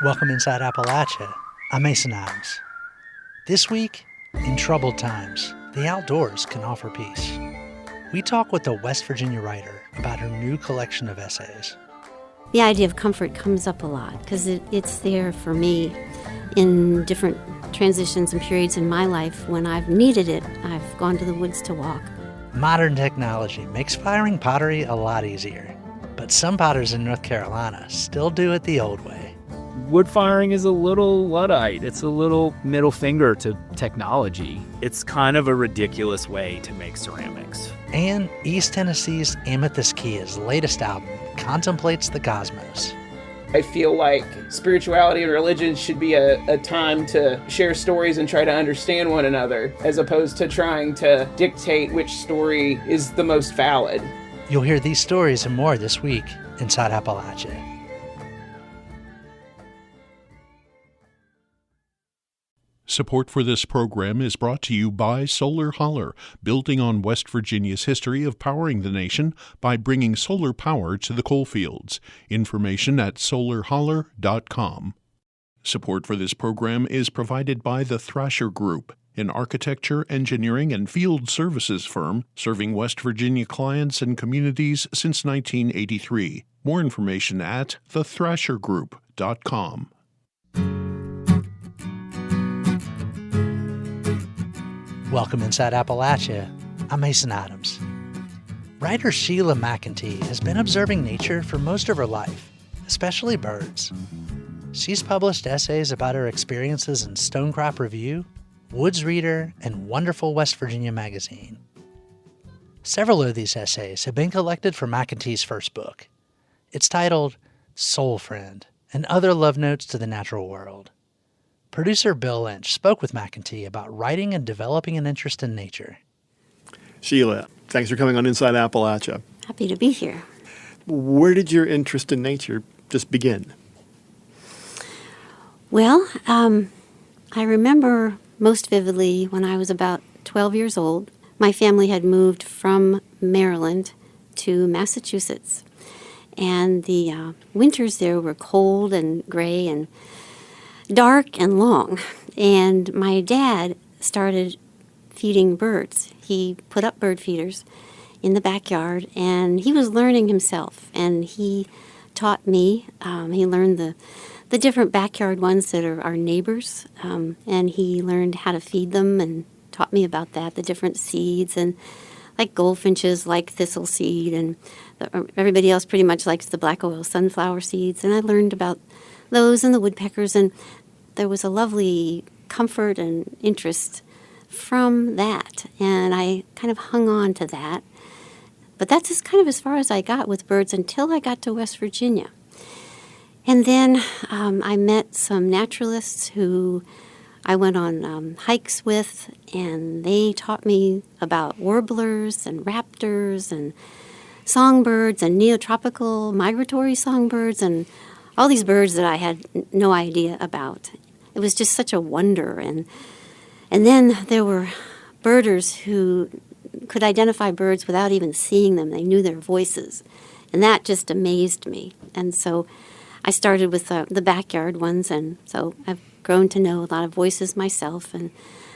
Welcome inside Appalachia. I'm Mason Adams. This week, in troubled times, the outdoors can offer peace. We talk with a West Virginia writer about her new collection of essays. The idea of comfort comes up a lot because it's there for me in different transitions and periods in my life. When I've needed it, I've gone to the woods to walk. Modern technology makes firing pottery a lot easier, but some potters in North Carolina still do it the old way. Wood firing is a little Luddite. It's a little middle finger to technology. It's kind of a ridiculous way to make ceramics. And East Tennessee's Amythyst Kiah's latest album contemplates the cosmos. I feel like spirituality and religion should be a time to share stories and try to understand one another, as opposed to trying to dictate which story is the most valid. You'll hear these stories and more this week inside Appalachia. Support for this program is brought to you by Solar Holler, building on West Virginia's history of powering the nation by bringing solar power to the coalfields. Information at solarholler.com. Support for this program is provided by the Thrasher Group, an architecture, engineering, and field services firm serving West Virginia clients and communities since 1983. More information at thethrashergroup.com. Welcome inside Appalachia. I'm Mason Adams. Writer Sheila McEntee has been observing nature for most of her life, especially birds. She's published essays about her experiences in Stonecrop Review, Woods Reader, and Wonderful West Virginia magazine. Several of these essays have been collected for McEntee's first book. It's titled Soul Friend and Other Love Notes to the Natural World. Producer Bill Lynch spoke with McEntee about writing and developing an interest in nature. Sheila, thanks for coming on Inside Appalachia. Happy to be here. Where did your interest in nature just begin? Well, I remember most vividly when I was about 12 years old. My family had moved from Maryland to Massachusetts, and the winters there were cold and gray and dark and long. And my dad started feeding birds. He put up bird feeders in the backyard, and he was learning himself. And he taught me. He learned the different backyard ones that are our neighbors, and he learned how to feed them and taught me about that, the different seeds, and like goldfinches like thistle seed, and everybody else pretty much likes the black oil sunflower seeds. And I learned about those and the woodpeckers, and there was a lovely comfort and interest from that, and I kind of hung on to that. But that's just kind of as far as I got with birds until I got to West Virginia. And then I met some naturalists who I went on hikes with, and they taught me about warblers and raptors and songbirds and neotropical migratory songbirds and all these birds that I had no idea about. It was just such a wonder. And then there were birders who could identify birds without even seeing them. They knew their voices. And that just amazed me. And so I started with the backyard ones, and so I've grown to know a lot of voices myself, and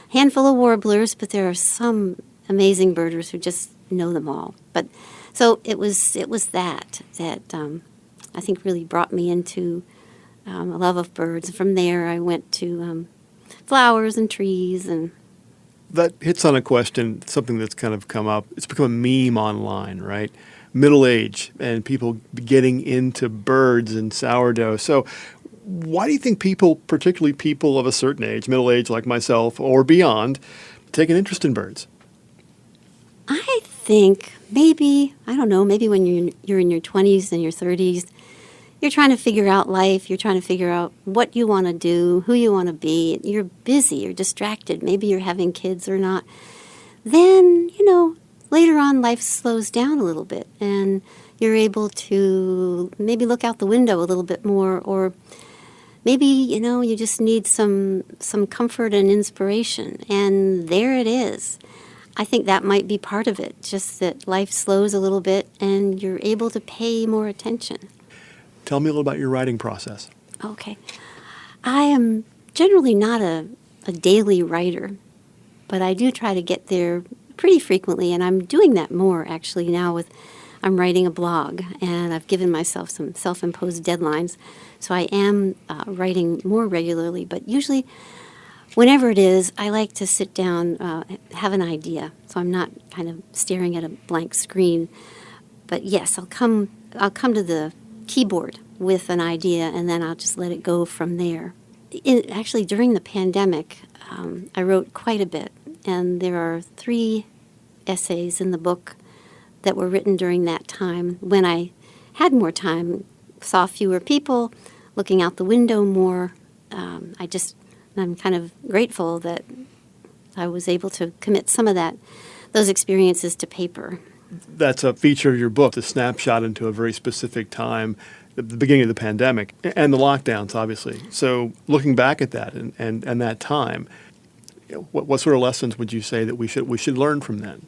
a handful of warblers, but there are some amazing birders who just know them all. But so it was that I think really brought me into a love of birds. From there, I went to flowers and trees. And That hits on a question, something that's kind of come up. It's become a meme online, right? Middle age and people getting into birds and sourdough. So why do you think people, particularly people of a certain age, middle age like myself or beyond, take an interest in birds? I think maybe when you're in your 20s and your 30s, you're trying to figure out life. You're trying to figure out what you want to do, who you want to be. You're busy. You're distracted. Maybe you're having kids or not. Then, later on, life slows down a little bit, and you're able to maybe look out the window a little bit more, or maybe, you just need some comfort and inspiration. And there it is. I think that might be part of it, just that life slows a little bit and you're able to pay more attention. Tell me a little about your writing process. Okay. I am generally not a daily writer, but I do try to get there pretty frequently, and I'm doing that more actually now I'm writing a blog, and I've given myself some self-imposed deadlines, so I am writing more regularly, but usually whenever it is, I like to sit down, have an idea, so I'm not kind of staring at a blank screen. But yes, I'll come to the keyboard with an idea, and then I'll just let it go from there. Actually, during the pandemic, I wrote quite a bit, and there are 3 essays in the book that were written during that time when I had more time, saw fewer people, looking out the window more. I'm kind of grateful that I was able to commit some of those experiences to paper. That's a feature of your book, the snapshot into a very specific time, the beginning of the pandemic and the lockdowns, obviously. So looking back at that and that time, what sort of lessons would you say that we should learn from then?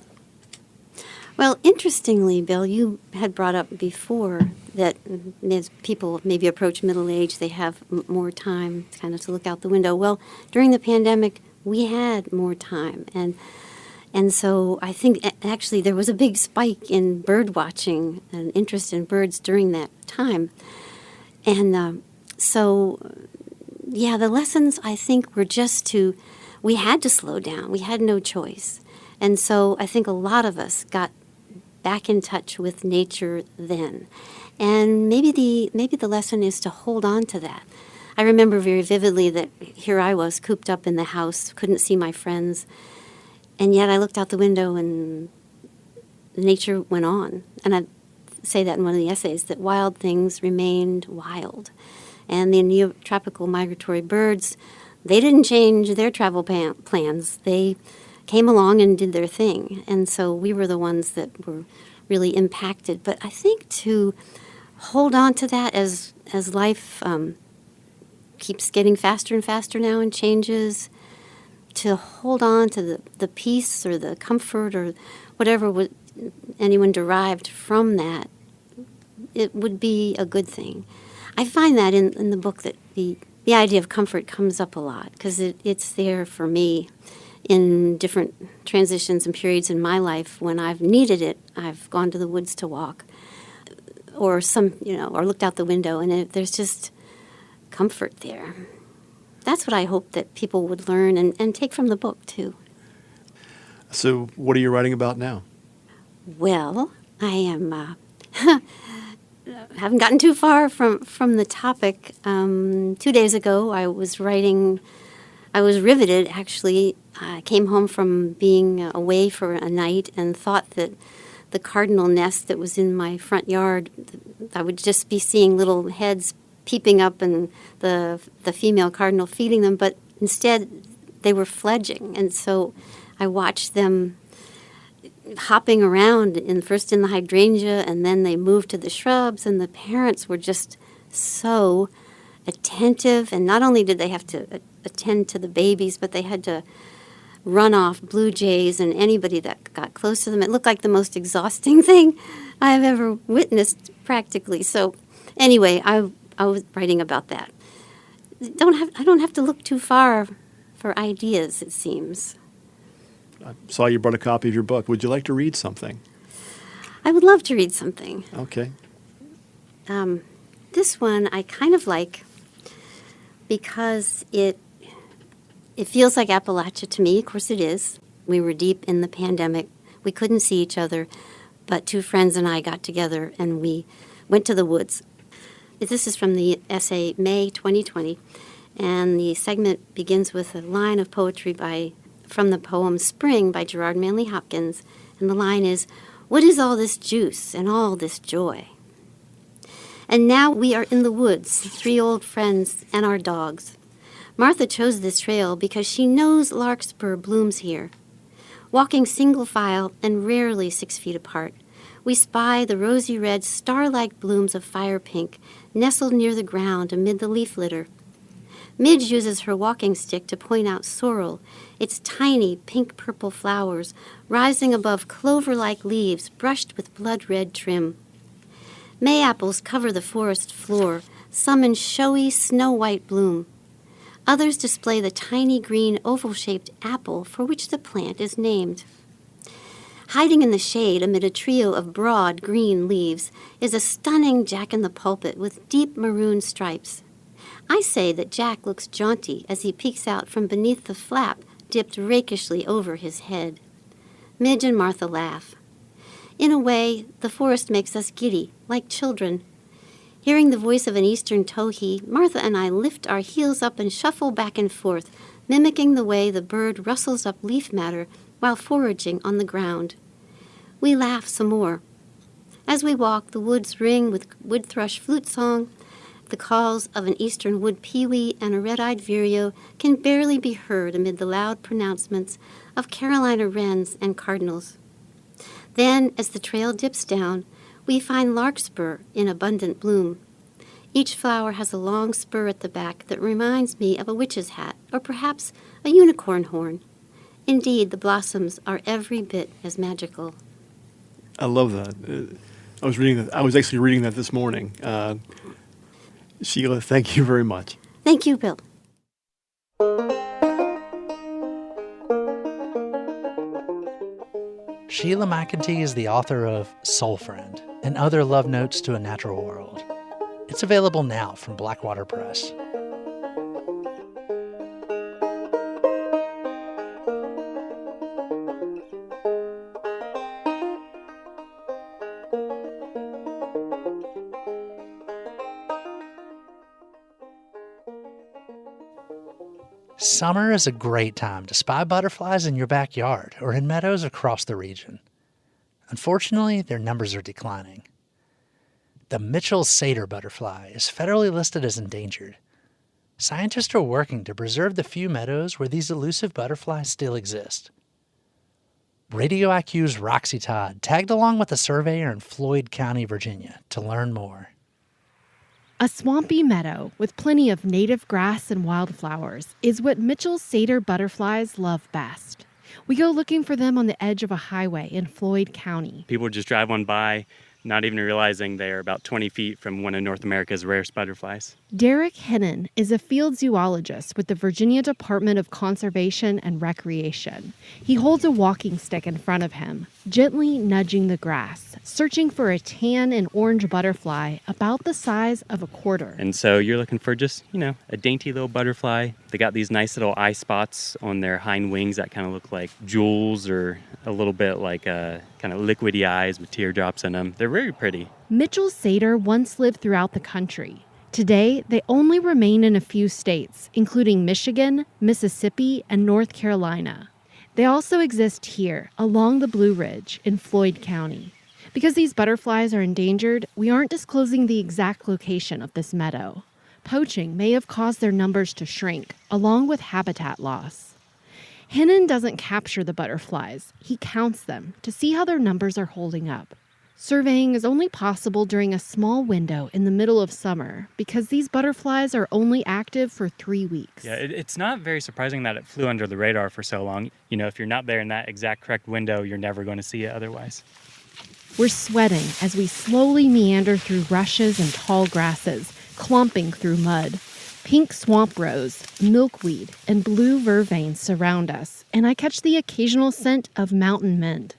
Well, interestingly, Bill, you had brought up before that as people maybe approach middle age, they have more time kind of to look out the window. Well, during the pandemic, we had more time. And so I think actually there was a big spike in bird watching and interest in birds during that time. And the lessons I think were we had to slow down. We had no choice. And so I think a lot of us got back in touch with nature then. And maybe the lesson is to hold on to that. I remember very vividly that here I was cooped up in the house, couldn't see my friends, and yet I looked out the window and nature went on. And I say that in one of the essays, that wild things remained wild. And the neotropical migratory birds, they didn't change their travel plans. They came along and did their thing. And so we were the ones that were really impacted. But I think to hold on to that as life keeps getting faster and faster now and changes, to hold on to the peace or the comfort or whatever anyone derived from that, it would be a good thing. I find that in the book that the idea of comfort comes up a lot because it's there for me in different transitions and periods in my life. When I've needed it, I've gone to the woods to walk or or looked out the window, and there's just comfort there. That's what I hope that people would learn and take from the book, too. So what are you writing about now? Well, I am haven't gotten too far from the topic. 2 days ago, I was riveted, actually. I came home from being away for a night and thought that the cardinal nest that was in my front yard, I would just be seeing little heads peeping up and the female cardinal feeding them, but instead they were fledging. And so I watched them hopping around, first in the hydrangea, and then they moved to the shrubs, and the parents were just so attentive. And not only did they have to attend to the babies, but they had to run off blue jays and anybody that got close to them. It looked like the most exhausting thing I have ever witnessed, practically. So anyway, I was writing about that. I don't have to look too far for ideas, it seems. I saw you brought a copy of your book. Would you like to read something? I would love to read something. Okay. This one I kind of like because it feels like Appalachia to me. Of course it is. We were deep in the pandemic. We couldn't see each other, but 2 friends and I got together and we went to the woods. This is from the essay May 2020, and the segment begins with a line of poetry from the poem Spring by Gerard Manley Hopkins, and the line is, "What is all this juice and all this joy?" And now we are in the woods, 3 old friends and our dogs. Martha chose this trail because she knows larkspur blooms here. Walking single file and rarely 6 feet apart, we spy the rosy red star-like blooms of fire pink nestled near the ground amid the leaf litter. Midge uses her walking stick to point out sorrel, its tiny pink-purple flowers rising above clover-like leaves brushed with blood-red trim. May apples cover the forest floor, some in showy snow-white bloom. Others display the tiny green oval-shaped apple for which the plant is named. Hiding in the shade amid a trio of broad green leaves is a stunning jack-in-the-pulpit with deep maroon stripes. I say that Jack looks jaunty as he peeks out from beneath the flap dipped rakishly over his head. Midge and Martha laugh. In a way, the forest makes us giddy, like children. Hearing the voice of an eastern towhee, Martha and I lift our heels up and shuffle back and forth, mimicking the way the bird rustles up leaf matter while foraging on the ground. We laugh some more. As we walk, the woods ring with wood thrush flute song. The calls of an eastern wood pewee and a red-eyed vireo can barely be heard amid the loud pronouncements of Carolina wrens and cardinals. Then, as the trail dips down, we find larkspur in abundant bloom. Each flower has a long spur at the back that reminds me of a witch's hat, or perhaps a unicorn horn. Indeed, the blossoms are every bit as magical. I love that. I was reading that. I was actually reading that this morning. Sheila, thank you very much. Thank you, Bill. Sheila McEntee is the author of Soul Friend and Other Love Notes to a Natural World. It's available now from Blackwater Press. Summer is a great time to spy butterflies in your backyard or in meadows across the region. Unfortunately, their numbers are declining. The Mitchell's satyr butterfly is federally listed as endangered. Scientists are working to preserve the few meadows where these elusive butterflies still exist. Radio IQ's Roxy Todd tagged along with a surveyor in Floyd County, Virginia, to learn more. A swampy meadow with plenty of native grass and wildflowers is what Mitchell's satyr butterflies love best. We go looking for them on the edge of a highway in Floyd County. People would just drive on by, not even realizing they are about 20 feet from one of North America's rarest butterflies. Derek Hennon is a field zoologist with the Virginia Department of Conservation and Recreation. He holds a walking stick in front of him, gently nudging the grass, searching for a tan and orange butterfly about the size of a quarter. And so you're looking for just, a dainty little butterfly. They got these nice little eye spots on their hind wings that kind of look like jewels or a little bit like kind of liquidy eyes with teardrops in them. They're very pretty. Mitchell's satyr once lived throughout the country. Today, they only remain in a few states, including Michigan, Mississippi, and North Carolina. They also exist here, along the Blue Ridge in Floyd County. Because these butterflies are endangered, we aren't disclosing the exact location of this meadow. Poaching may have caused their numbers to shrink, along with habitat loss. Hennon doesn't capture the butterflies. He counts them to see how their numbers are holding up. Surveying is only possible during a small window in the middle of summer because these butterflies are only active for 3 weeks. Yeah, it's not very surprising that it flew under the radar for so long. If you're not there in that exact correct window, you're never going to see it otherwise. We're sweating as we slowly meander through rushes and tall grasses, clumping through mud. Pink swamp rose, milkweed, and blue vervain surround us, and I catch the occasional scent of mountain mint.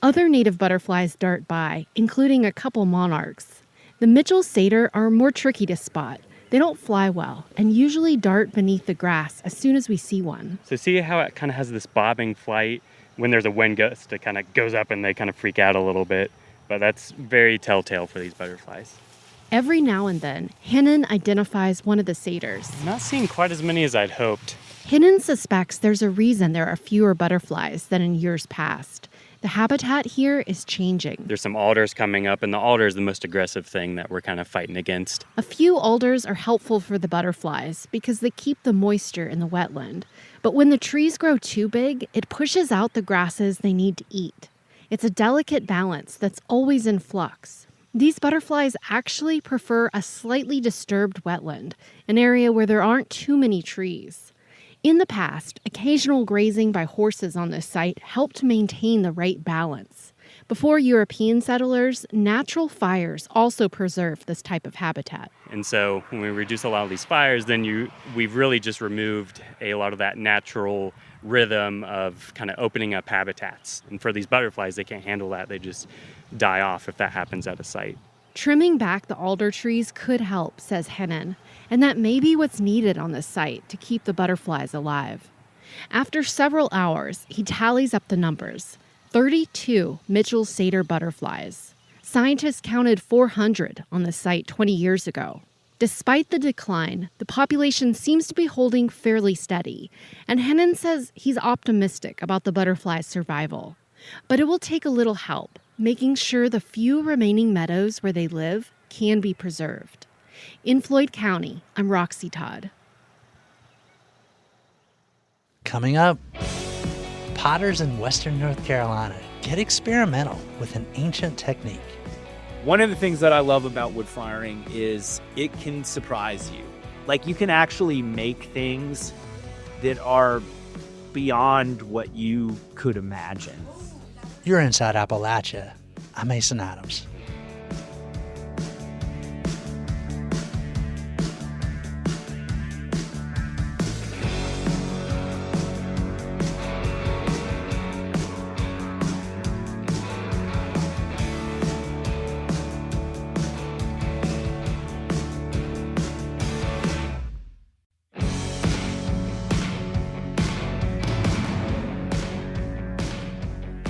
Other native butterflies dart by, including a couple monarchs. The Mitchell's satyr are more tricky to spot. They don't fly well and usually dart beneath the grass as soon as we see one. So see how it kind of has this bobbing flight? When there's a wind gust, it kind of goes up and they kind of freak out a little bit. But that's very telltale for these butterflies. Every now and then, Hennon identifies one of the satyrs. I'm not seeing quite as many as I'd hoped. Hennon suspects there's a reason there are fewer butterflies than in years past. The habitat here is changing. There's some alders coming up, and the alder is the most aggressive thing that we're kind of fighting against. A few alders are helpful for the butterflies because they keep the moisture in the wetland. But when the trees grow too big, it pushes out the grasses they need to eat. It's a delicate balance that's always in flux. These butterflies actually prefer a slightly disturbed wetland, an area where there aren't too many trees. In the past, occasional grazing by horses on this site helped maintain the right balance. Before European settlers, natural fires also preserved this type of habitat. And so when we reduce a lot of these fires, then we've really just removed a lot of that natural rhythm of kind of opening up habitats. And for these butterflies, they can't handle that. They just die off if that happens at a site. Trimming back the alder trees could help, says Hennon, and that may be what's needed on this site to keep the butterflies alive. After several hours, he tallies up the numbers. 32 Mitchell's satyr butterflies. Scientists counted 400 on the site 20 years ago. Despite the decline, the population seems to be holding fairly steady, and Hennon says he's optimistic about the butterflies' survival. But it will take a little help, making sure the few remaining meadows where they live can be preserved. In Floyd County, I'm Roxy Todd. Coming up, potters in western North Carolina get experimental with an ancient technique. One of the things that I love about wood firing is it can surprise you. Like, you can actually make things that are beyond what you could imagine. You're inside Appalachia. I'm Mason Adams.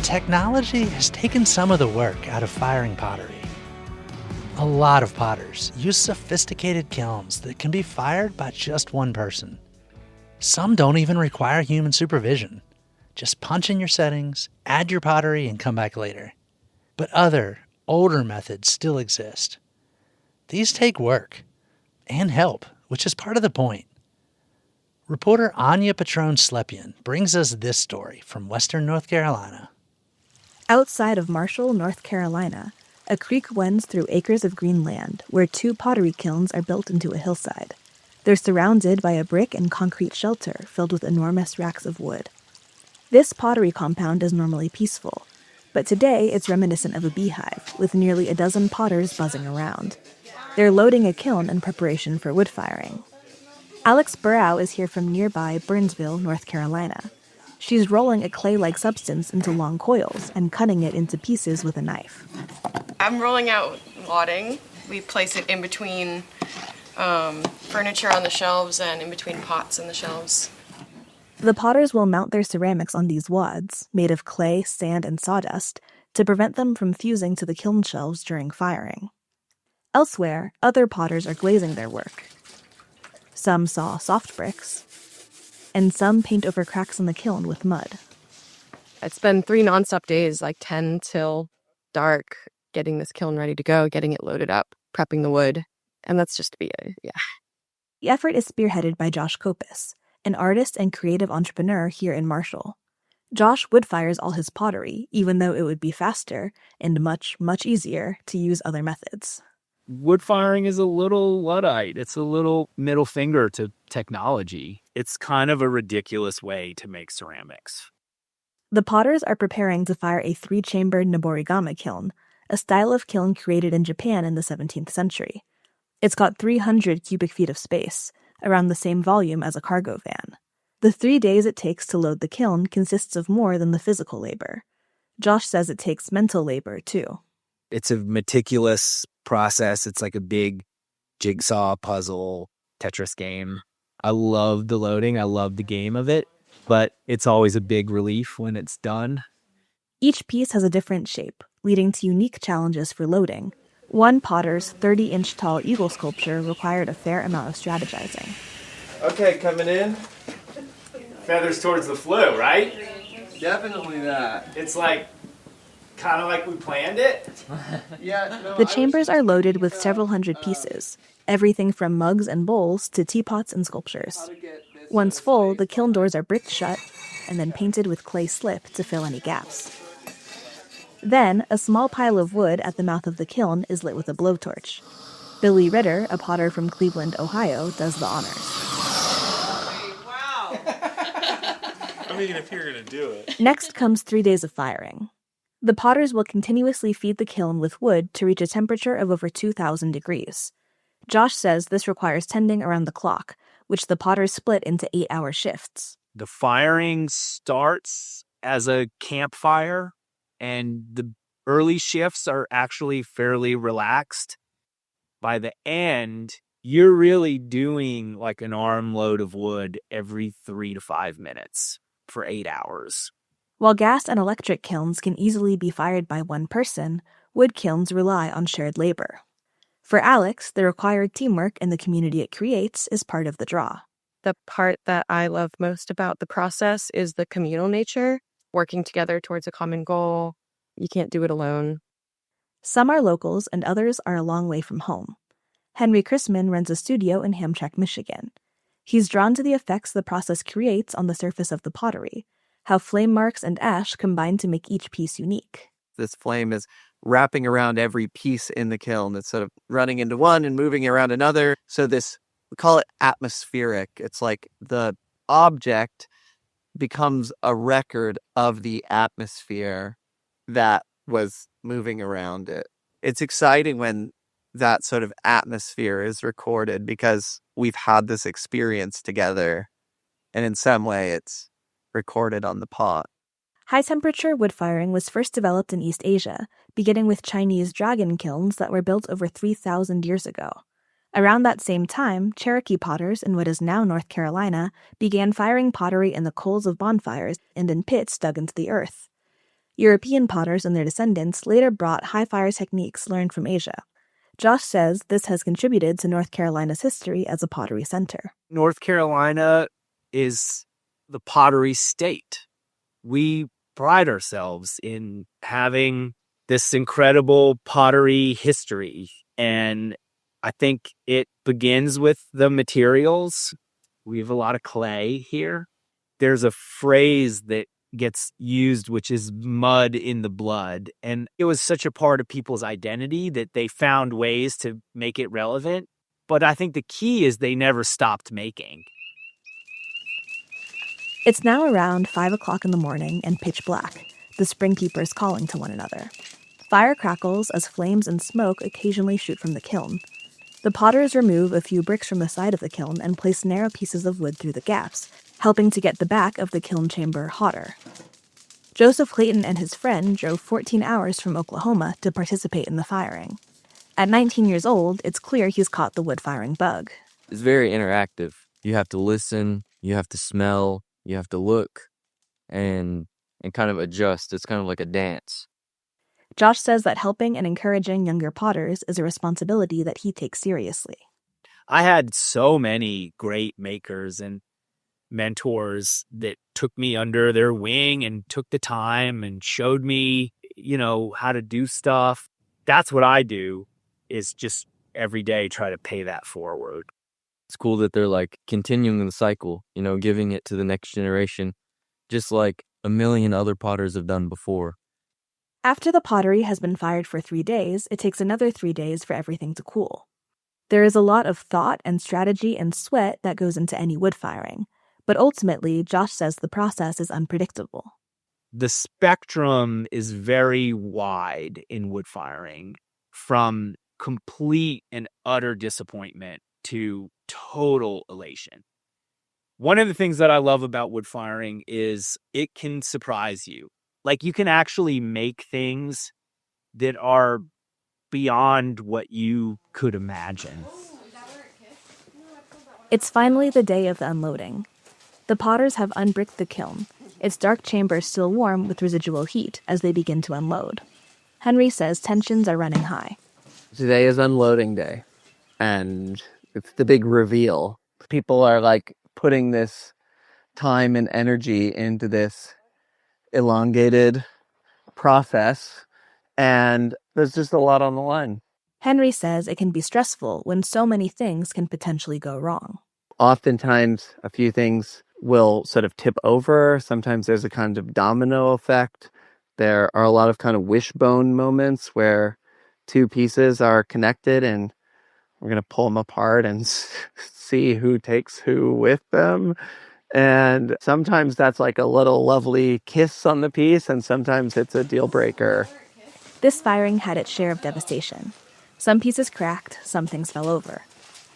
Technology has taken some of the work out of firing pottery. A lot of potters use sophisticated kilns that can be fired by just one person. Some don't even require human supervision. Just punch in your settings, add your pottery, and come back later. But other, older methods still exist. These take work and help, which is part of the point. Reporter Anya Patron-Slepian brings us this story from western North Carolina. Outside of Marshall, North Carolina, a creek winds through acres of green land where 2 pottery kilns are built into a hillside. They're surrounded by a brick and concrete shelter filled with enormous racks of wood. This pottery compound is normally peaceful, but today it's reminiscent of a beehive, with nearly a dozen potters buzzing around. They're loading a kiln in preparation for wood firing. Alex Burrow is here from nearby Burnsville, North Carolina. She's rolling a clay-like substance into long coils and cutting it into pieces with a knife. I'm rolling out wadding. We place it in between furniture on the shelves and in between pots on the shelves. The potters will mount their ceramics on these wads, made of clay, sand, and sawdust, to prevent them from fusing to the kiln shelves during firing. Elsewhere, other potters are glazing their work. Some saw soft bricks, and some paint over cracks in the kiln with mud. It's been 3 nonstop days, like 10 till dark, getting this kiln ready to go, getting it loaded up, prepping the wood, and that's just to be The effort is spearheaded by Josh Kopis, an artist and creative entrepreneur here in Marshall. Josh wood fires all his pottery, even though it would be faster and much, much easier to use other methods. Wood firing is a little Luddite. It's a little middle finger to technology. It's kind of a ridiculous way to make ceramics. The potters are preparing to fire a 3-chambered Noborigama kiln, a style of kiln created in Japan in the 17th century. It's got 300 cubic feet of space, around the same volume as a cargo van. The 3 days it takes to load the kiln consists of more than the physical labor. Josh says it takes mental labor, too. It's a meticulous process. It's like a big jigsaw puzzle Tetris game. I love the loading. I love the game of it, but it's always a big relief when it's done. Each piece has a different shape, leading to unique challenges for loading. One potter's 30-inch tall eagle sculpture required a fair amount of strategizing. Okay, coming in. Feathers towards the flue, right? Definitely that. It's like, kind of like we planned it. The chambers are loaded with several hundred pieces, everything from mugs and bowls to teapots and sculptures. Once full, the kiln doors are bricked shut and then painted with clay slip to fill any gaps. Then, a small pile of wood at the mouth of the kiln is lit with a blowtorch. Billy Ritter, a potter from Cleveland, Ohio, does the honors. Wow! I mean, if you're going to do it. Next comes 3 days of firing. The potters will continuously feed the kiln with wood to reach a temperature of over 2,000 degrees. Josh says this requires tending around the clock, which the potters split into 8-hour shifts. The firing starts as a campfire, and the early shifts are actually fairly relaxed. By the end, you're really doing like an armload of wood every 3 to 5 minutes for 8 hours. While gas and electric kilns can easily be fired by one person, wood kilns rely on shared labor. For Alex, the required teamwork and the community it creates is part of the draw. The part that I love most about the process is the communal nature, working together towards a common goal. You can't do it alone. Some are locals and others are a long way from home. Henry Chrisman runs a studio in Hamtramck, Michigan. He's drawn to the effects the process creates on the surface of the pottery, how flame marks and ash combine to make each piece unique. This flame is wrapping around every piece in the kiln. It's sort of running into one and moving around another. So this, we call it atmospheric. It's like the object becomes a record of the atmosphere that was moving around it. It's exciting when that sort of atmosphere is recorded because we've had this experience together, and in some way it's recorded on the pot. High-temperature wood firing was first developed in East Asia, beginning with Chinese dragon kilns that were built over 3,000 years ago. Around that same time, Cherokee potters in what is now North Carolina began firing pottery in the coals of bonfires and in pits dug into the earth. European potters and their descendants later brought high-fire techniques learned from Asia. Josh says this has contributed to North Carolina's history as a pottery center. North Carolina is the pottery state. We pride ourselves in having this incredible pottery history, and I think it begins with the materials. We have a lot of clay here. There's a phrase that gets used, which is mud in the blood. And it was such a part of people's identity that they found ways to make it relevant. But I think the key is they never stopped making. It's now around 5 o'clock in the morning and pitch black, the spring keepers calling to one another. Fire crackles as flames and smoke occasionally shoot from the kiln. The potters remove a few bricks from the side of the kiln and place narrow pieces of wood through the gaps, helping to get the back of the kiln chamber hotter. Joseph Clayton and his friend drove 14 hours from Oklahoma to participate in the firing. At 19 years old, it's clear he's caught the wood-firing bug. It's very interactive. You have to listen, you have to smell, you have to look, and kind of adjust. It's kind of like a dance. Josh says that helping and encouraging younger potters is a responsibility that he takes seriously. I had so many great makers and mentors that took me under their wing and took the time and showed me, how to do stuff. That's what I do, is just every day try to pay that forward. It's cool that they're like continuing the cycle, giving it to the next generation, just like a million other potters have done before. After the pottery has been fired for 3 days, it takes another 3 days for everything to cool. There is a lot of thought and strategy and sweat that goes into any wood firing, but ultimately, Josh says the process is unpredictable. The spectrum is very wide in wood firing, from complete and utter disappointment to total elation. One of the things that I love about wood firing is it can surprise you. Like, you can actually make things that are beyond what you could imagine. It's finally the day of the unloading. The potters have unbricked the kiln, its dark chamber still warm with residual heat as they begin to unload. Henry says tensions are running high. Today is unloading day, and it's the big reveal. People are like putting this time and energy into this elongated process, and there's just a lot on the line. Henry says it can be stressful when so many things can potentially go wrong. Oftentimes, a few things will sort of tip over. Sometimes there's a kind of domino effect. There are a lot of kind of wishbone moments where two pieces are connected and we're going to pull them apart and see who takes who with them. And sometimes that's like a little lovely kiss on the piece, and sometimes it's a deal breaker. This firing had its share of devastation. Some pieces cracked, some things fell over.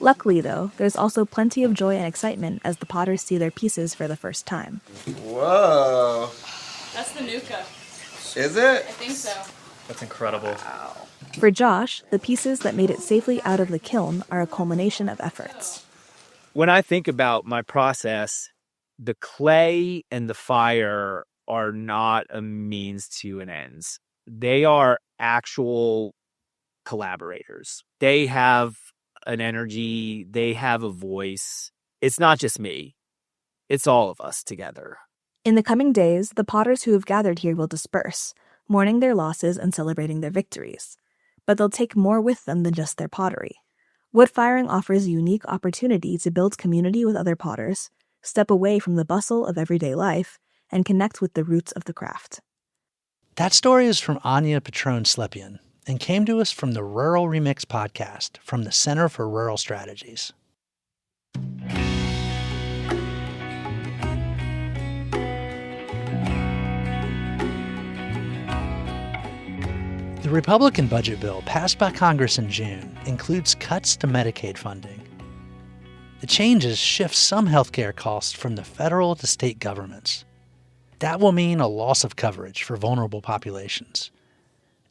Luckily, though, there's also plenty of joy and excitement as the potters see their pieces for the first time. Whoa. That's the Nuka. Is it? I think so. That's incredible. Wow. For Josh, the pieces that made it safely out of the kiln are a culmination of efforts. When I think about my process, the clay and the fire are not a means to an ends. They are actual collaborators. They have an energy, they have a voice. It's not just me, it's all of us together. In the coming days, the potters who have gathered here will disperse, mourning their losses and celebrating their victories. But they'll take more with them than just their pottery. Wood firing offers a unique opportunity to build community with other potters, step away from the bustle of everyday life, and connect with the roots of the craft. That story is from Anya Patron-Slepian and came to us from the Rural Remix podcast from the Center for Rural Strategies. The Republican budget bill passed by Congress in June includes cuts to Medicaid funding. The changes shift some healthcare costs from the federal to state governments. That will mean a loss of coverage for vulnerable populations.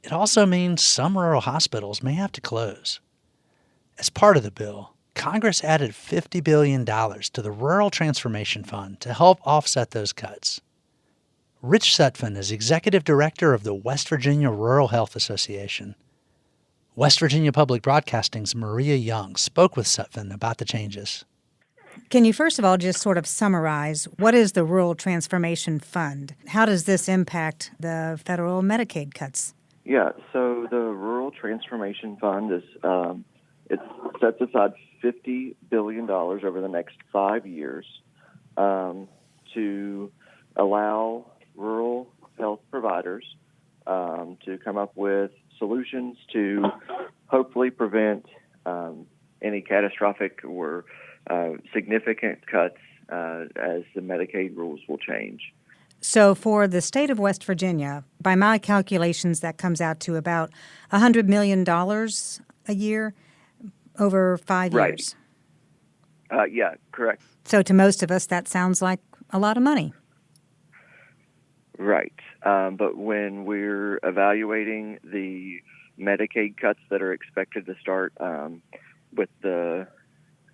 It also means some rural hospitals may have to close. As part of the bill, Congress added $50 billion to the Rural Transformation Fund to help offset those cuts. Rich Sutphin is Executive Director of the West Virginia Rural Health Association. West Virginia Public Broadcasting's Maria Young spoke with Sutphin about the changes. Can you first of all just sort of summarize what is the Rural Transformation Fund? How does this impact the federal Medicaid cuts? Yeah, so the Rural Transformation Fund is it sets aside $50 billion over the next 5 years to allow rural health providers to come up with solutions to hopefully prevent any catastrophic or significant cuts as the Medicaid rules will change. So for the state of West Virginia, by my calculations, that comes out to about $100 million a year over 5 years. Right. Yeah, correct. So to most of us, that sounds like a lot of money. Right. But when we're evaluating the Medicaid cuts that are expected to start with the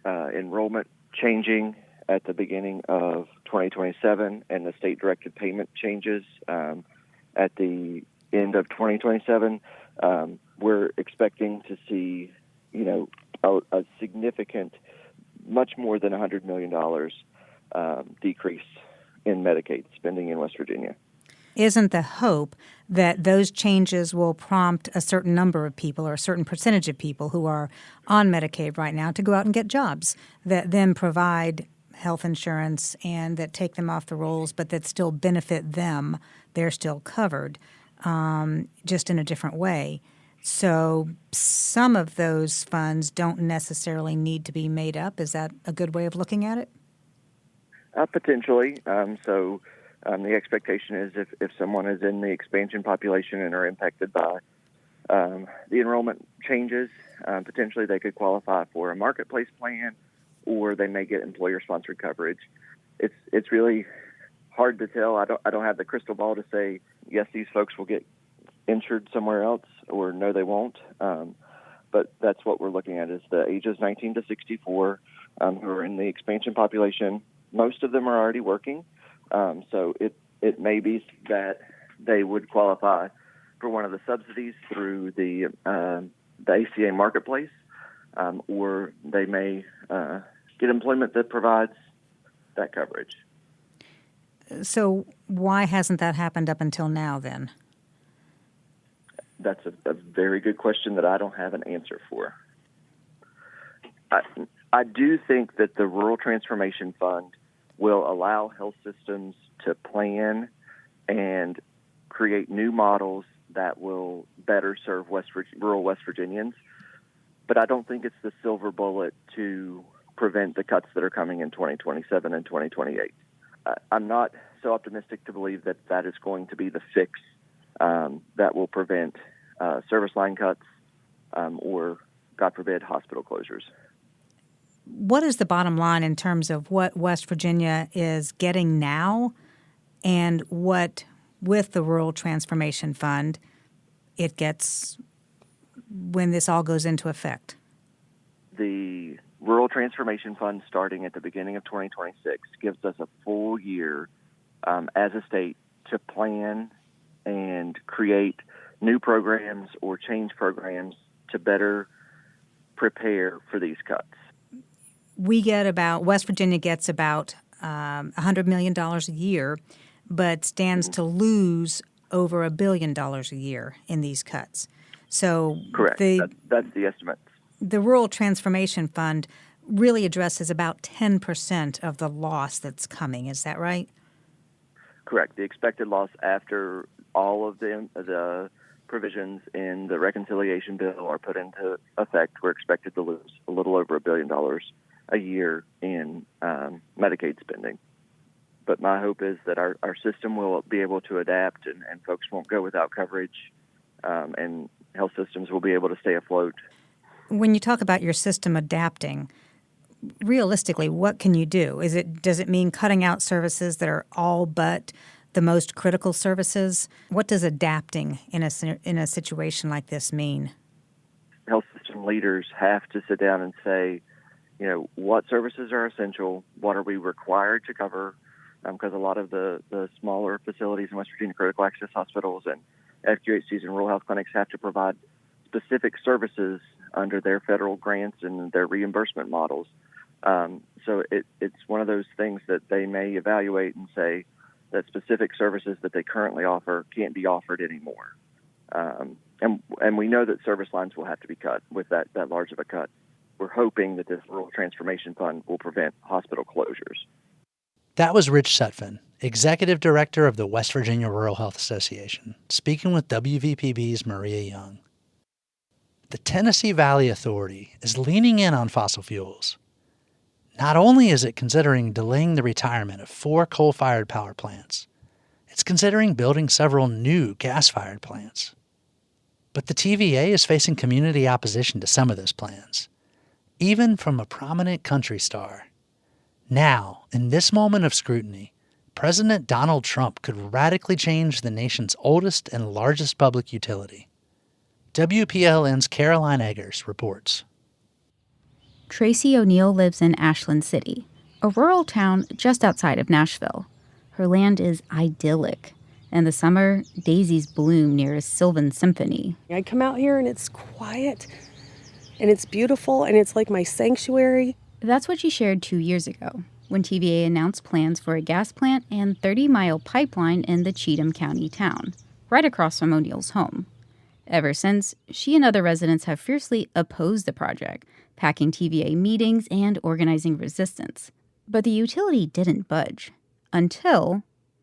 enrollment changing at the beginning of 2027 and the state-directed payment changes at the end of 2027, we're expecting to see, a significant, much more than $100 million decrease in Medicaid spending in West Virginia. Isn't the hope that those changes will prompt a certain number of people or a certain percentage of people who are on Medicaid right now to go out and get jobs that then provide health insurance and that take them off the rolls but that still benefit them? They're still covered, just in a different way. So some of those funds don't necessarily need to be made up. Is that a good way of looking at it? Potentially. The expectation is if someone is in the expansion population and are impacted by the enrollment changes, potentially they could qualify for a marketplace plan, or they may get employer-sponsored coverage. It's really hard to tell. I don't have the crystal ball to say yes, these folks will get insured somewhere else, or no, they won't. But that's what we're looking at is the ages 19 to 64 who are in the expansion population. Most of them are already working. So it may be that they would qualify for one of the subsidies through the ACA marketplace, or they may get employment that provides that coverage. So why hasn't that happened up until now then? That's a very good question that I don't have an answer for. I do think that the Rural Transformation Fund will allow health systems to plan and create new models that will better serve rural West Virginians. But I don't think it's the silver bullet to prevent the cuts that are coming in 2027 and 2028. I'm not so optimistic to believe that that is going to be the fix that will prevent service line cuts or, God forbid, hospital closures. What is the bottom line in terms of what West Virginia is getting now and what, with the Rural Transformation Fund, it gets when this all goes into effect? The Rural Transformation Fund, starting at the beginning of 2026, gives us a full year as a state to plan and create new programs or change programs to better prepare for these cuts. West Virginia gets about $100 million a year, but stands to lose over $1 billion a year in these cuts. So correct. That's the estimate. The Rural Transformation Fund really addresses about 10% of the loss that's coming. Is that right? Correct. The expected loss after all of the provisions in the reconciliation bill are put into effect, we're expected to lose a little over $1 billion a year in Medicaid spending. But my hope is that our system will be able to adapt and folks won't go without coverage, and health systems will be able to stay afloat. When you talk about your system adapting, realistically, what can you do? Does it mean cutting out services that are all but the most critical services? What does adapting in a situation like this mean? Health system leaders have to sit down and say, what services are essential? What are we required to cover? Because a lot of the smaller facilities in West Virginia, critical access hospitals and FQHCs and rural health clinics have to provide specific services under their federal grants and their reimbursement models. So it's one of those things that they may evaluate and say that specific services that they currently offer can't be offered anymore. And we know that service lines will have to be cut with that large of a cut. We're hoping that this Rural Transformation Fund will prevent hospital closures. That was Rich Sutphin, Executive Director of the West Virginia Rural Health Association, speaking with WVPB's Maria Young. The Tennessee Valley Authority is leaning in on fossil fuels. Not only is it considering delaying the retirement of 4 coal-fired power plants, it's considering building several new gas-fired plants. But the TVA is facing community opposition to some of those plans, even from a prominent country star. Now, in this moment of scrutiny, President Donald Trump could radically change the nation's oldest and largest public utility. WPLN's Caroline Eggers reports. Tracy O'Neill lives in Ashland City, a rural town just outside of Nashville. Her land is idyllic. In the summer, daisies bloom near a sylvan symphony. I come out here and it's quiet and it's beautiful and it's like my sanctuary. That's what she shared 2 years ago when TVA announced plans for a gas plant and 30-mile pipeline in the Cheatham County town, right across from O'Neill's home. Ever since, she and other residents have fiercely opposed the project, packing TVA meetings and organizing resistance. But the utility didn't budge until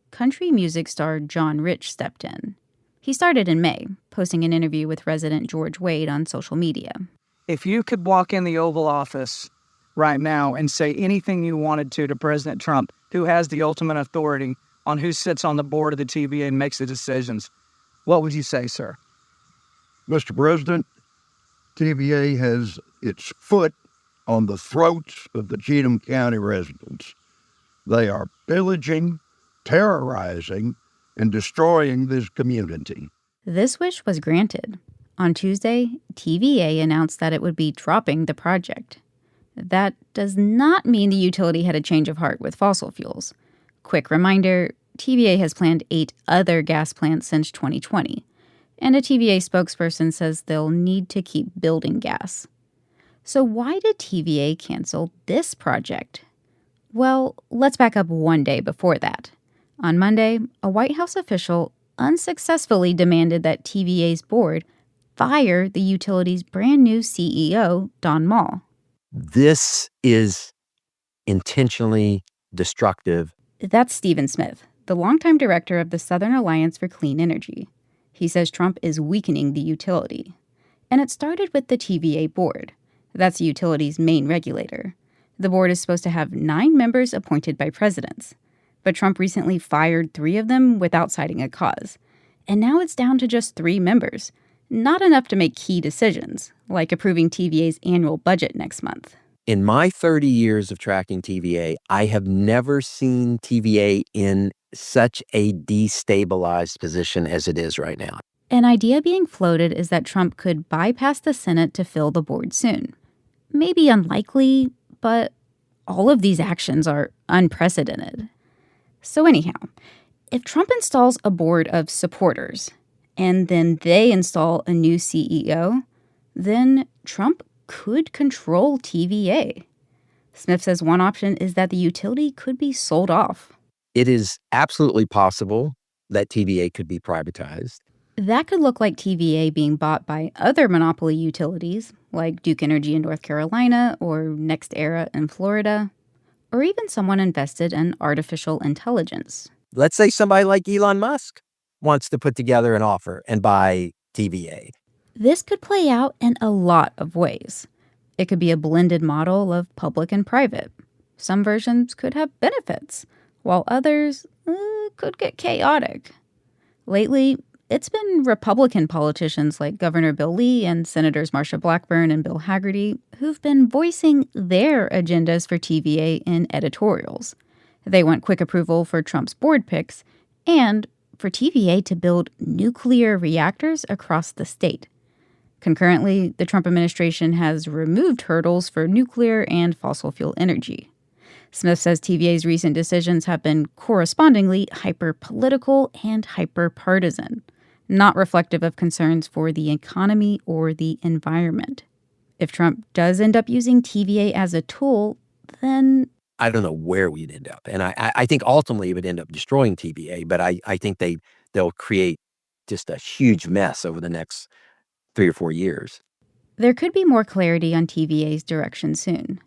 country music star John Rich stepped in. He started in May, posting an interview with resident George Wade on social media. If you could walk in the Oval Office right now and say anything you wanted to President Trump, who has the ultimate authority on who sits on the board of the TVA and makes the decisions, what would you say, sir? Mr. President, TVA has its foot on the throats of the Cheatham County residents. They are pillaging, terrorizing, and destroying this community. This wish was granted. On Tuesday, TVA announced that it would be dropping the project. That does not mean the utility had a change of heart with fossil fuels. Quick reminder, TVA has planned 8 other gas plants since 2020. And a TVA spokesperson says they'll need to keep building gas. So why did TVA cancel this project? Well, let's back up one day before that. On Monday, a White House official unsuccessfully demanded that TVA's board fire the utility's brand new CEO, Don Mall. This is intentionally destructive. That's Stephen Smith, the longtime director of the Southern Alliance for Clean Energy. He says Trump is weakening the utility. And it started with the TVA board. That's the utility's main regulator. The board is supposed to have 9 members appointed by presidents, but Trump recently fired 3 of them without citing a cause. And now it's down to just 3 members, not enough to make key decisions, like approving TVA's annual budget next month. In my 30 years of tracking TVA, I have never seen TVA in such a destabilized position as it is right now. An idea being floated is that Trump could bypass the Senate to fill the board soon. Maybe unlikely, but all of these actions are unprecedented. So anyhow, if Trump installs a board of supporters, and then they install a new CEO, then Trump could control TVA. Smith says one option is that the utility could be sold off. It is absolutely possible that TVA could be privatized. That could look like TVA being bought by other monopoly utilities, like Duke Energy in North Carolina or NextEra in Florida, or even someone invested in artificial intelligence. Let's say somebody like Elon Musk wants to put together an offer and buy TVA. This could play out in a lot of ways. It could be a blended model of public and private. Some versions could have benefits, while others could get chaotic. Lately, it's been Republican politicians like Governor Bill Lee and Senators Marsha Blackburn and Bill Hagerty who've been voicing their agendas for TVA in editorials. They want quick approval for Trump's board picks and for TVA to build nuclear reactors across the state. Concurrently, the Trump administration has removed hurdles for nuclear and fossil fuel energy. Smith says TVA's recent decisions have been correspondingly hyper-political and hyper-partisan, not reflective of concerns for the economy or the environment. If Trump does end up using TVA as a tool, then I don't know where we'd end up. And I think ultimately it would end up destroying TVA, but I think they'll create just a huge mess over the next 3 or 4 years. There could be more clarity on TVA's direction soon.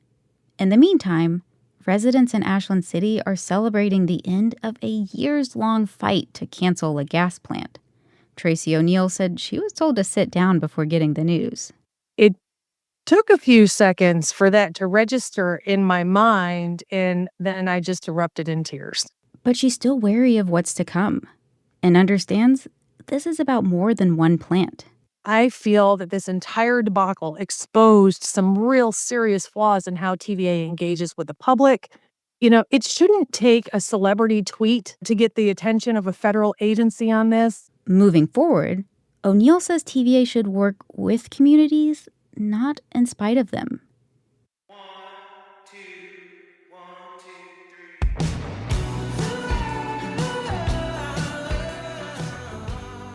In the meantime, residents in Ashland City are celebrating the end of a years-long fight to cancel a gas plant. Tracy O'Neill said she was told to sit down before getting the news. It took a few seconds for that to register in my mind, and then I just erupted in tears. But she's still wary of what's to come and understands this is about more than one plant. I feel that this entire debacle exposed some real serious flaws in how TVA engages with the public. You know, it shouldn't take a celebrity tweet to get the attention of a federal agency on this. Moving forward, O'Neill says TVA should work with communities, not in spite of them.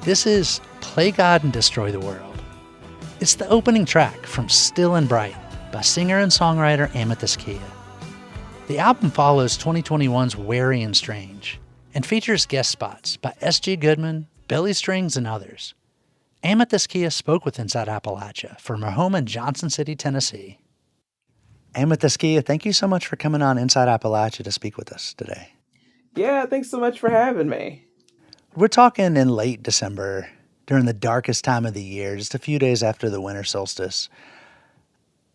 This is Play God and Destroy the World. It's the opening track from Still and Bright by singer and songwriter Amythyst Kiah. The album follows 2021's Wary and Strange and features guest spots by S.G. Goodman, Billy Strings, and others. Amythyst Kiah spoke with Inside Appalachia from her home in Johnson City, Tennessee. Amythyst Kiah, thank you so much for coming on Inside Appalachia to speak with us today. Yeah, thanks so much for having me. We're talking in late December, during the darkest time of the year, just a few days after the winter solstice.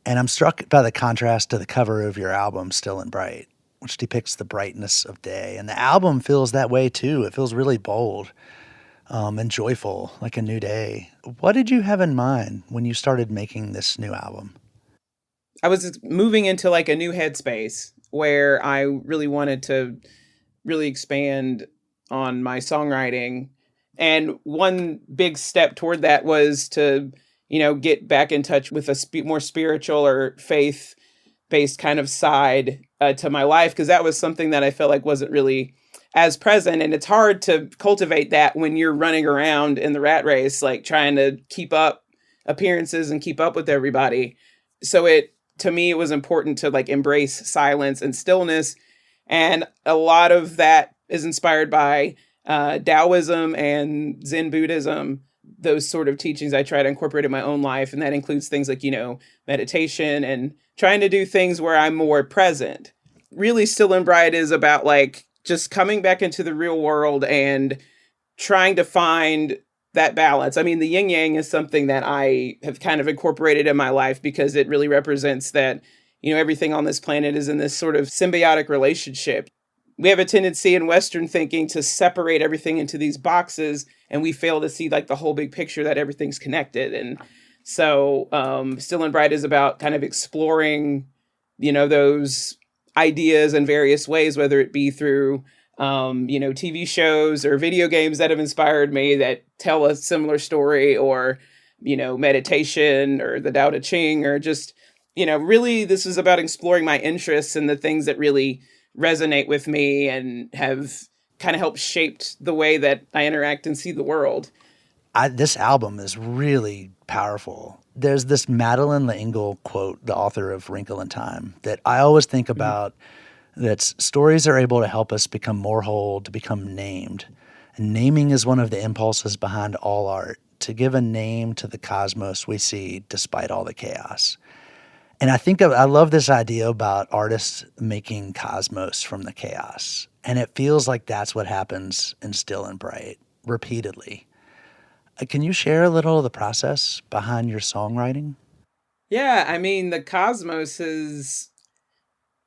And I'm struck by the contrast to the cover of your album, Still and Bright, which depicts the brightness of day. And the album feels that way too. It feels really bold and joyful, like a new day. What did you have in mind when you started making this new album? I was moving into like a new headspace where I really wanted to really expand on my songwriting. And one big step toward that was to, get back in touch with a more spiritual or faith-based kind of side to my life, because that was something that I felt like wasn't really as present. And it's hard to cultivate that when you're running around in the rat race, like trying to keep up appearances and keep up with everybody. So to me, it was important to like embrace silence and stillness. And a lot of that is inspired by Taoism and Zen Buddhism, those sort of teachings I try to incorporate in my own life. And that includes things like, meditation and trying to do things where I'm more present. Really, Still and Bright is about like just coming back into the real world and trying to find that balance. I mean, the yin yang is something that I have kind of incorporated in my life because it really represents that, everything on this planet is in this sort of symbiotic relationship. We have a tendency in Western thinking to separate everything into these boxes, and we fail to see like the whole big picture that everything's connected. And so Still and Bright is about kind of exploring, those ideas in various ways, whether it be through, TV shows or video games that have inspired me that tell a similar story, or, meditation or the Tao Te Ching, or just, really this is about exploring my interests and the things that really resonate with me and have kind of helped shaped the way that I interact and see the world. This album is really powerful. There's this Madeleine L'Engle quote, the author of Wrinkle in Time, that I always think about, that stories are able to help us become more whole, to become named. And naming is one of the impulses behind all art, to give a name to the cosmos we see despite all the chaos. And I love this idea about artists making cosmos from the chaos. And it feels like that's what happens in Still and Bright, repeatedly. Can you share a little of the process behind your songwriting? Yeah, I mean, the cosmos is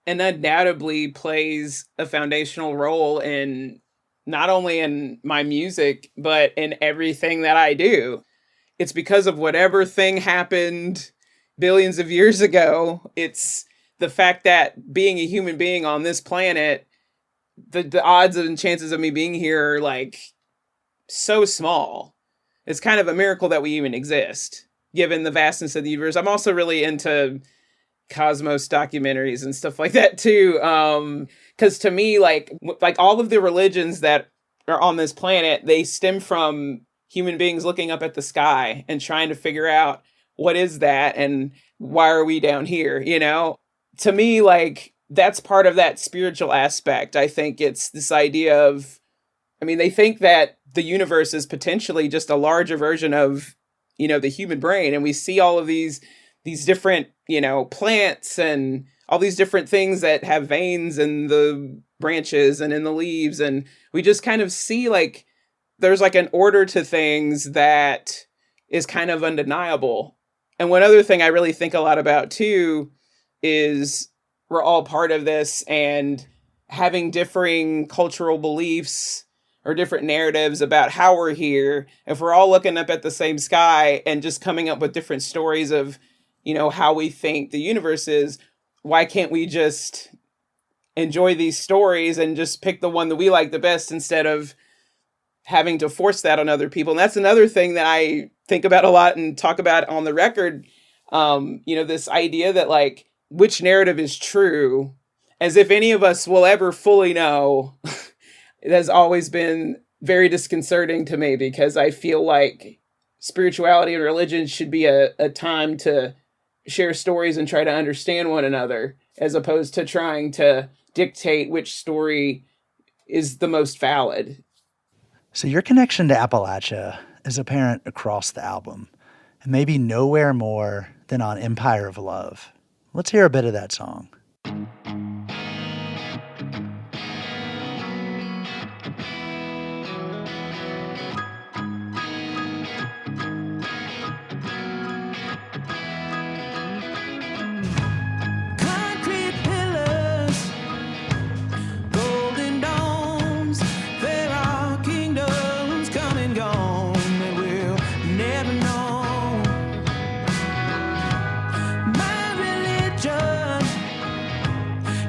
and undoubtedly plays a foundational role in not only in my music, but in everything that I do. It's because of whatever thing happened billions of years ago. It's the fact that being a human being on this planet, the odds and chances of me being here are like so small. It's kind of a miracle that we even exist, given the vastness of the universe. I'm also really into cosmos documentaries and stuff like that too. Because to me, like all of the religions that are on this planet, they stem from human beings looking up at the sky and trying to figure out what is that and why are we down here, To me, like, that's part of that spiritual aspect. I think it's this idea of, they think that the universe is potentially just a larger version of, the human brain. And we see all of these different, plants and all these different things that have veins in the branches and in the leaves. And we just kind of see like, there's like an order to things that is kind of undeniable. And one other thing I really think a lot about too is we're all part of this, and having differing cultural beliefs or different narratives about how we're here. If we're all looking up at the same sky and just coming up with different stories of, how we think the universe is, why can't we just enjoy these stories and just pick the one that we like the best instead of having to force that on other people? And that's another thing that I think about a lot and talk about on the record. This idea that like, which narrative is true, as if any of us will ever fully know. It has always been very disconcerting to me, because I feel like spirituality and religion should be a time to share stories and try to understand one another, as opposed to trying to dictate which story is the most valid. So your connection to Appalachia is apparent across the album, and maybe nowhere more than on Empire of Love. Let's hear a bit of that song.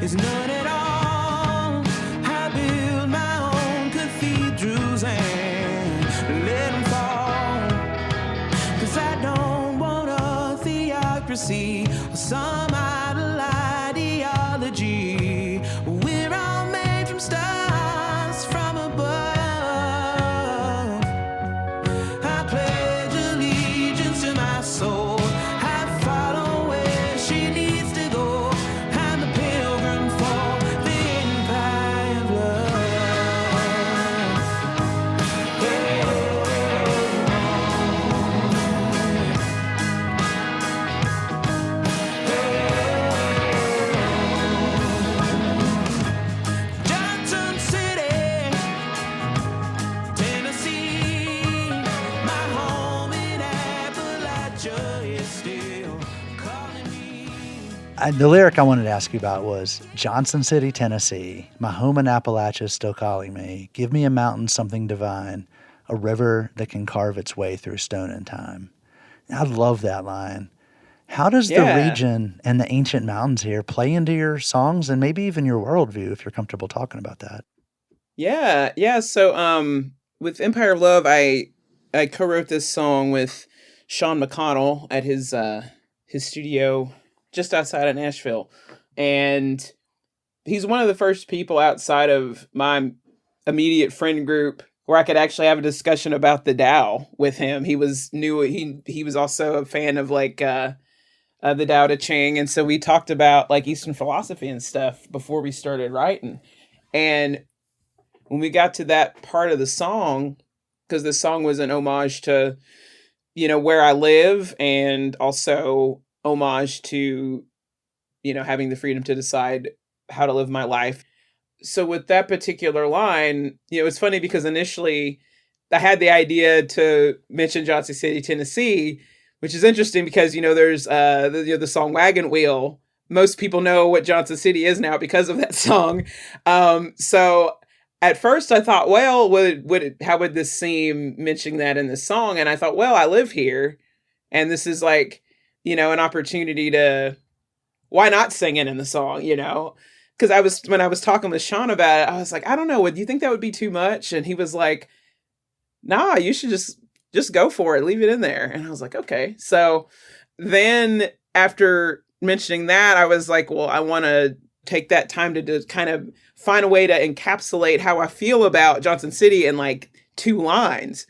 It's none at all. I build my own cathedrals and let them fall. 'Cause I don't want a theocracy or some idle ideology. We're all made from stars from above. I pledge allegiance to my soul. I follow where she needs to go. I'm a pilgrim for the empire of love. The lyric I wanted to ask you about was Johnson City, Tennessee. My home in Appalachia is still calling me. Give me a mountain, something divine, a river that can carve its way through stone and time. I love that line. How does the region and the ancient mountains here play into your songs and maybe even your worldview, if you're comfortable talking about that? Yeah. So with Empire of Love, I co-wrote this song with Sean McConnell at his studio just outside of Nashville. And he's one of the first people outside of my immediate friend group where I could actually have a discussion about the Tao with him. He was also a fan of like the Tao Te Ching. And so we talked about like Eastern philosophy and stuff before we started writing. And when we got to that part of the song, because the song was an homage to, where I live and also homage to, having the freedom to decide how to live my life. So with that particular line, it's funny because initially I had the idea to mention Johnson City, Tennessee, which is interesting because, there's the song Wagon Wheel. Most people know what Johnson City is now because of that song. So at first I thought, well, how would this seem mentioning that in this song? And I thought, well, I live here and this is like, an opportunity to, why not sing it in the song, Because when I was talking with Sean about it, I was like, I don't know, would you think that would be too much? And he was like, nah, you should just go for it, leave it in there. And I was like, okay. So then after mentioning that, I was like, well, I want to take that time to kind of find a way to encapsulate how I feel about Johnson City in like 2 lines.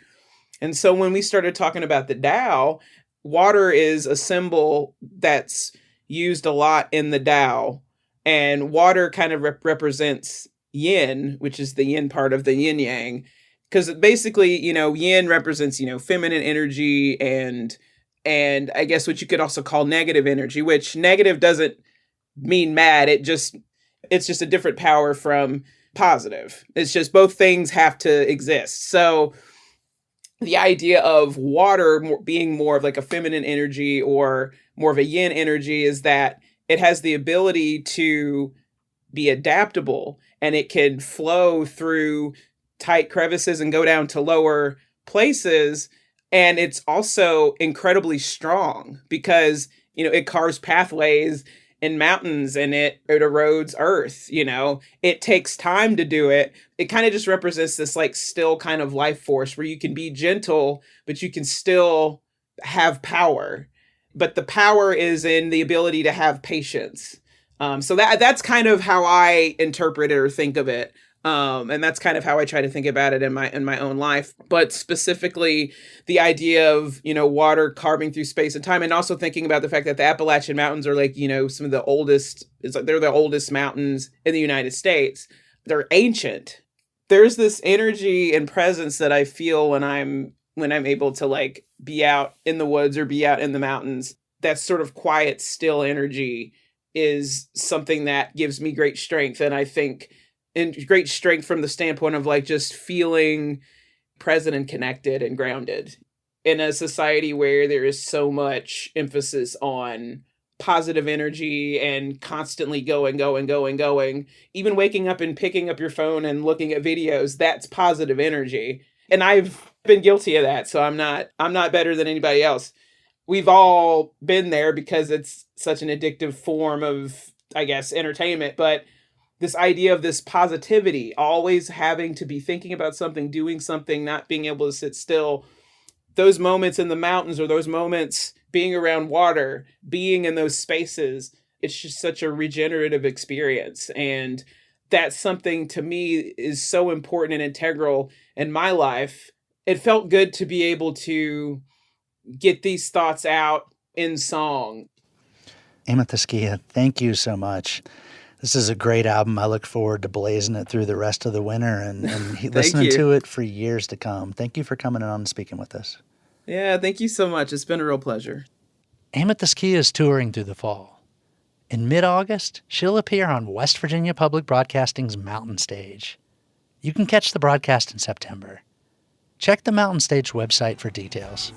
And so when we started talking about the Tao, water is a symbol that's used a lot in the Tao. And water kind of represents yin, which is the yin part of the yin yang. Because basically, yin represents, feminine energy and I guess what you could also call negative energy, which negative doesn't mean mad. It's just a different power from positive. It's just both things have to exist. So the idea of water being more of like a feminine energy or more of a yin energy is that it has the ability to be adaptable and it can flow through tight crevices and go down to lower places. And it's also incredibly strong because, it carves pathways in mountains and it erodes earth, it takes time to do it. It kind of just represents this like still kind of life force where you can be gentle, but you can still have power. But the power is in the ability to have patience. So that's kind of how I interpret it or think of it. And that's kind of how I try to think about it in my own life. But specifically the idea of, water carving through space and time, and also thinking about the fact that the Appalachian Mountains are like, some of the oldest, it's like they're the oldest mountains in the United States. They're ancient. There's this energy and presence that I feel when I'm able to like be out in the woods or be out in the mountains. That sort of quiet, still energy is something that gives me great strength. And I think great strength from the standpoint of like just feeling present and connected and grounded in a society where there is so much emphasis on positive energy and constantly going. Even waking up and picking up your phone and looking at videos, that's positive energy. And I've been guilty of that. So I'm not better than anybody else. We've all been there because it's such an addictive form of, I guess, entertainment. But this idea of this positivity, always having to be thinking about something, doing something, not being able to sit still, those moments in the mountains or those moments being around water, being in those spaces, it's just such a regenerative experience. And that's something to me is so important and integral in my life. It felt good to be able to get these thoughts out in song. Amythyst Kiah, thank you so much. This is a great album. I look forward to blazing it through the rest of the winter and listening to it for years to come. Thank you for coming on and speaking with us. Yeah, thank you so much. It's been a real pleasure. Amythyst Kiah is touring through the fall. In mid-August, she'll appear on West Virginia Public Broadcasting's Mountain Stage. You can catch the broadcast in September. Check the Mountain Stage website for details.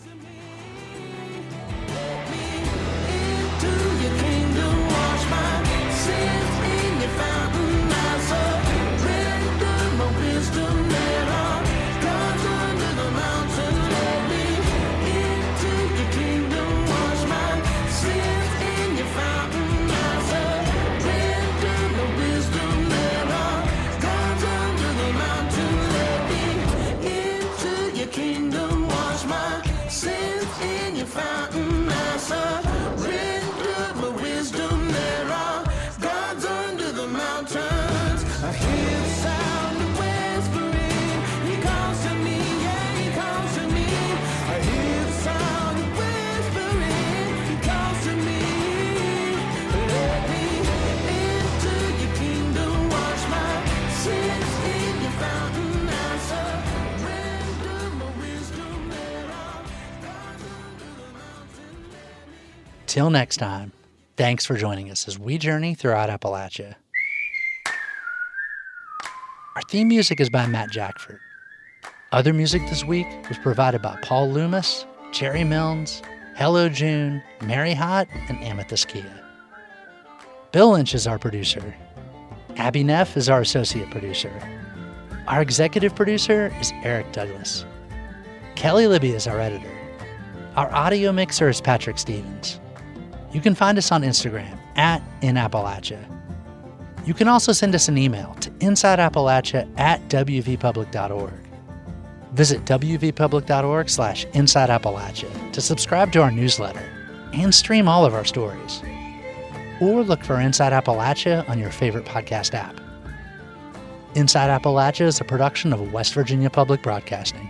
Wash my Until next time, thanks for joining us as we journey throughout Appalachia. Our theme music is by Matt Jackford. Other music this week was provided by Paul Loomis, Jerry Milnes, Hello June, Mary Hott, and Amythyst Kiah. Bill Lynch is our producer. Abby Neff is our associate producer. Our executive producer is Eric Douglas. Kelly Libby is our editor. Our audio mixer is Patrick Stevens. You can find us on Instagram @InAppalachia. You can also send us an email to insideappalachia@wvpublic.org. Visit wvpublic.org/InsideAppalachia to subscribe to our newsletter and stream all of our stories. Or look for Inside Appalachia on your favorite podcast app. Inside Appalachia is a production of West Virginia Public Broadcasting.